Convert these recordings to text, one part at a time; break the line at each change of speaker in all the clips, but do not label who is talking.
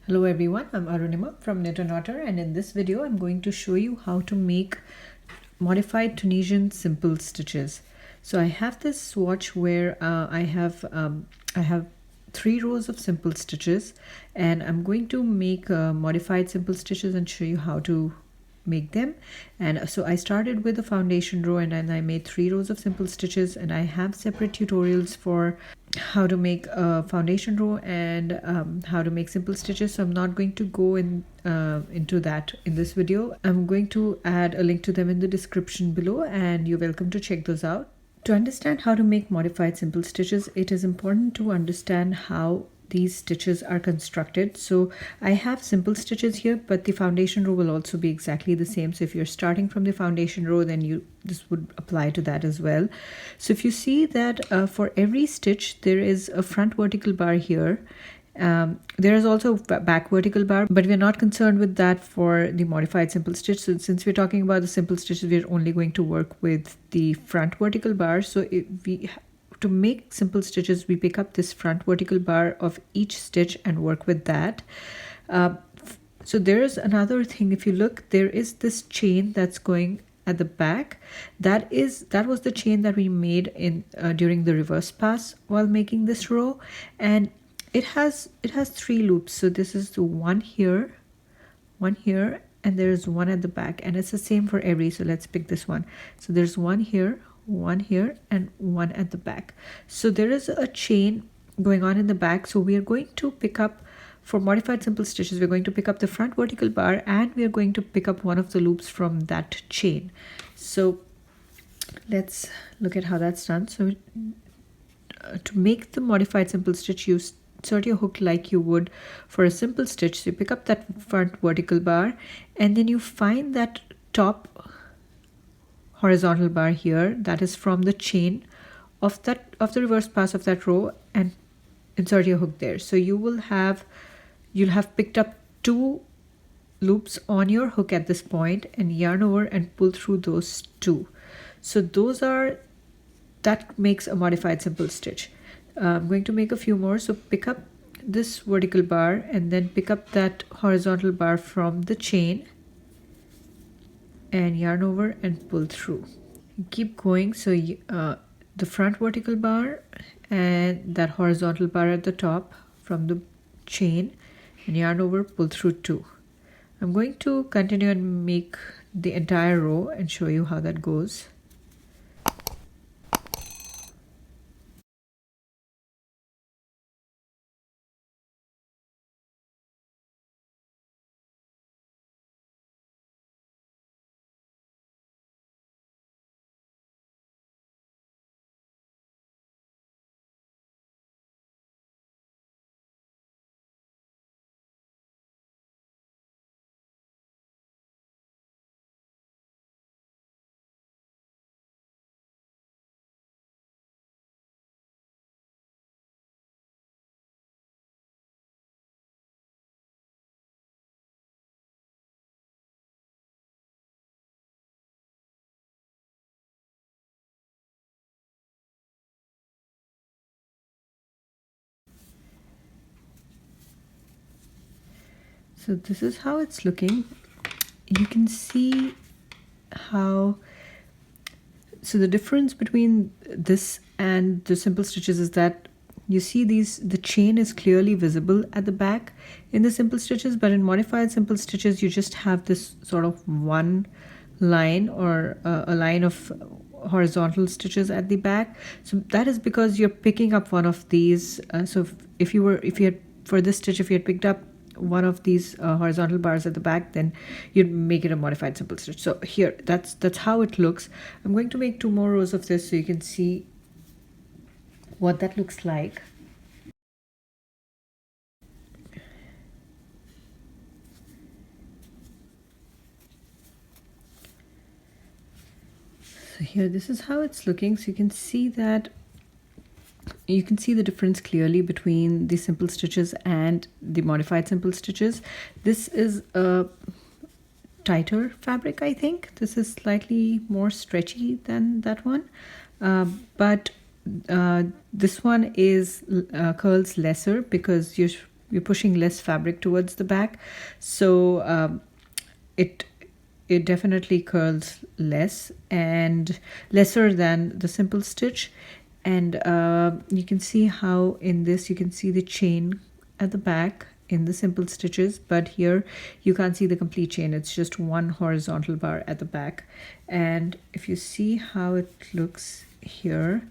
Hello everyone, I'm Arunima from Knit and Otter, and in this video I'm going to show you how to make modified Tunisian simple stitches. So I have this swatch where I have 3 rows of simple stitches, and I'm going to make modified simple stitches and show you how to make them. And so I started with the foundation row, and then I made 3 rows of simple stitches, and I have separate tutorials for how to make a foundation row and how to make simple stitches, so I'm not going to go into that in this video. I'm going to add a link to them in the description below, and you're welcome to check those out. To understand how to make modified simple stitches, it is important to understand how these stitches are constructed. So I have simple stitches here, but the foundation row will also be exactly the same. So if you're starting from the foundation row, then this would apply to that as well. So if you see that for every stitch there is a front vertical bar here. There is also a back vertical bar, but we're not concerned with that for the modified simple stitch. So since we're talking about the simple stitches, we're only going to work with the front vertical bar. So to make simple stitches, we pick up this front vertical bar of each stitch and work with that. So there is another thing. If you look, there is this chain that's going at the back. That was the chain that we made in during the reverse pass while making this row, and it has 3 loops. So this is the one here, and there's one at the back, and it's the same for every. So let's pick this one. So there's one here, and one at the back. So there is a chain going on in the back. So we are going to pick up, for modified simple stitches, we're going to pick up the front vertical bar, and we are going to pick up one of the loops from that chain. So let's look at how that's done. So to make the modified simple stitch, you insert your hook like you would for a simple stitch. So you pick up that front vertical bar, and then you find that top horizontal bar here that is from the chain of the reverse pass of that row, and insert your hook there. So you'll have picked up 2 loops on your hook at this point, and yarn over and pull through those 2. So that makes a modified simple stitch. I'm going to make a few more. So pick up this vertical bar, and then pick up that horizontal bar from the chain, and yarn over and pull through. Keep going. So the front vertical bar and that horizontal bar at the top from the chain, and yarn over, pull through 2. I'm going to continue and make the entire row and show you how that goes. So this is how it's looking. You can see how, so the difference between this and the simple stitches is that you see the chain is clearly visible at the back in the simple stitches, but in modified simple stitches you just have this sort of one line, or a line of horizontal stitches at the back. So that is because you're picking up one of these. So if you had for this stitch, if you had picked up one of these horizontal bars at the back, then you'd make it a modified simple stitch. So here, that's how it looks. I'm going to make 2 more rows of this so you can see what that looks like. So here, this is how it's looking. So you can see the difference clearly between the simple stitches and the modified simple stitches. This is a tighter fabric, I think. This is slightly more stretchy than that one, but this one is curls lesser because you're we're pushing less fabric towards the back, so it definitely curls less and lesser than the simple stitch. And you can see how in this you can see the chain at the back in the simple stitches, but here you can't see the complete chain. It's just one horizontal bar at the back. And if you see how it looks here,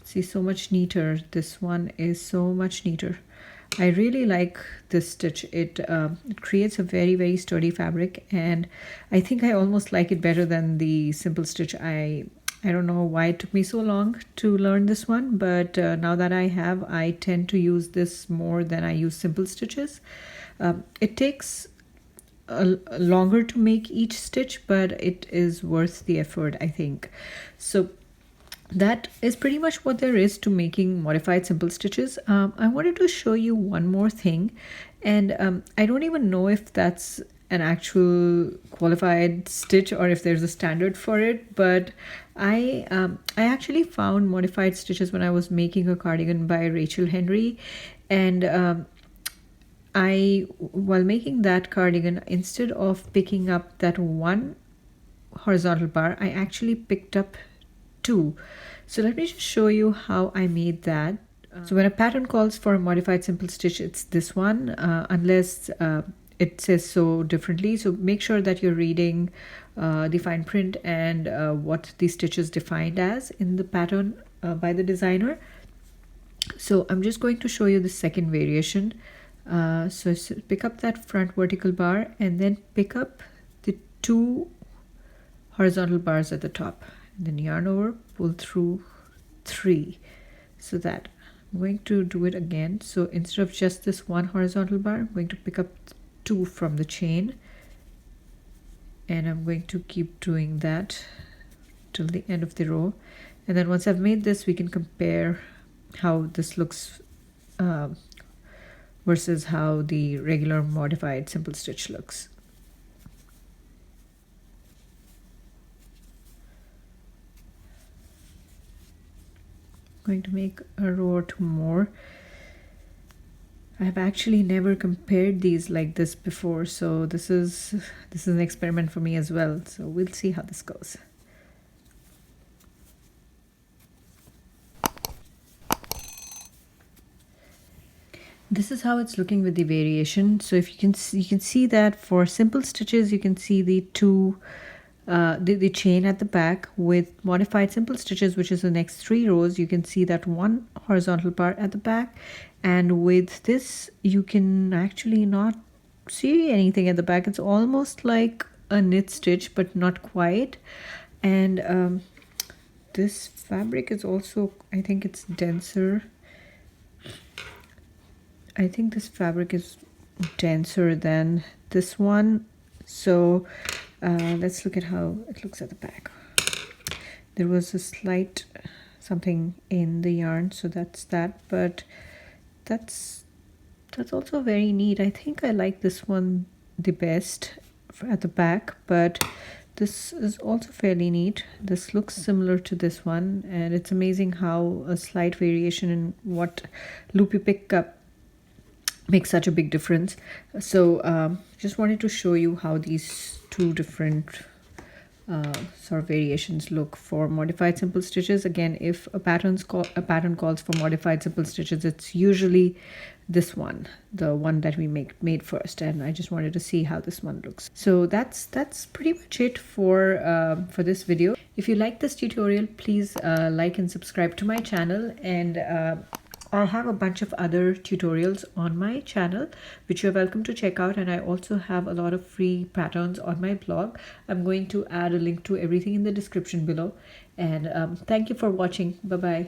see, so much neater. This one is so much neater. I really like this stitch. It creates a very, very sturdy fabric, and I think I almost like it better than the simple stitch. I don't know why it took me so long to learn this one, but now that I have, I tend to use this more than I use simple stitches. It takes longer to make each stitch, but it is worth the effort, I think. So that is pretty much what there is to making modified simple stitches. I wanted to show you one more thing, and I don't even know if that's an actual qualified stitch or if there's a standard for it, but I actually found modified stitches when I was making a cardigan by Rachel Henry, and while making that cardigan, instead of picking up that one horizontal bar, I actually picked up two. So let me just show you how I made that. So when a pattern calls for a modified simple stitch, it's this one, unless it says so differently. So make sure that you're reading the fine print and what the stitch is defined as in the pattern by the designer. So I'm just going to show you the second variation. So pick up that front vertical bar and then pick up the two horizontal bars at the top, and then yarn over, pull through 3. So that I'm going to do it again. So instead of just this one horizontal bar, I'm going to pick up 2 from the chain, and I'm going to keep doing that till the end of the row. And then once I've made this, we can compare how this looks versus how the regular modified simple stitch looks. I'm going to make a row or two more. I have actually never compared these like this before, so this is an experiment for me as well. So we'll see how this goes. This is how it's looking with the variation. So if you can see that for simple stitches, you can see the two the chain at the back. With modified simple stitches, which is the next 3 rows, you can see that one horizontal bar at the back, and with this you can actually not see anything at the back. It's almost like a knit stitch, but not quite. And this fabric is also, I think it's denser. I think this fabric is denser than this one. So let's look at how it looks at the back. There was a slight something in the yarn, so that's that, but that's also very neat. I think I like this one the best at the back, but this is also fairly neat. This looks similar to this one, and it's amazing how a slight variation in what loop you pick up makes such a big difference. So just wanted to show you how these two different sort of variations look for modified simple stitches. Again, if a pattern calls for modified simple stitches, it's usually this one, the one that we made first, and I just wanted to see how this one looks. So that's pretty much it for this video. If you like this tutorial, please like and subscribe to my channel, and I have a bunch of other tutorials on my channel which you're welcome to check out, and I also have a lot of free patterns on my blog. I'm going to add a link to everything in the description below, and thank you for watching. Bye bye.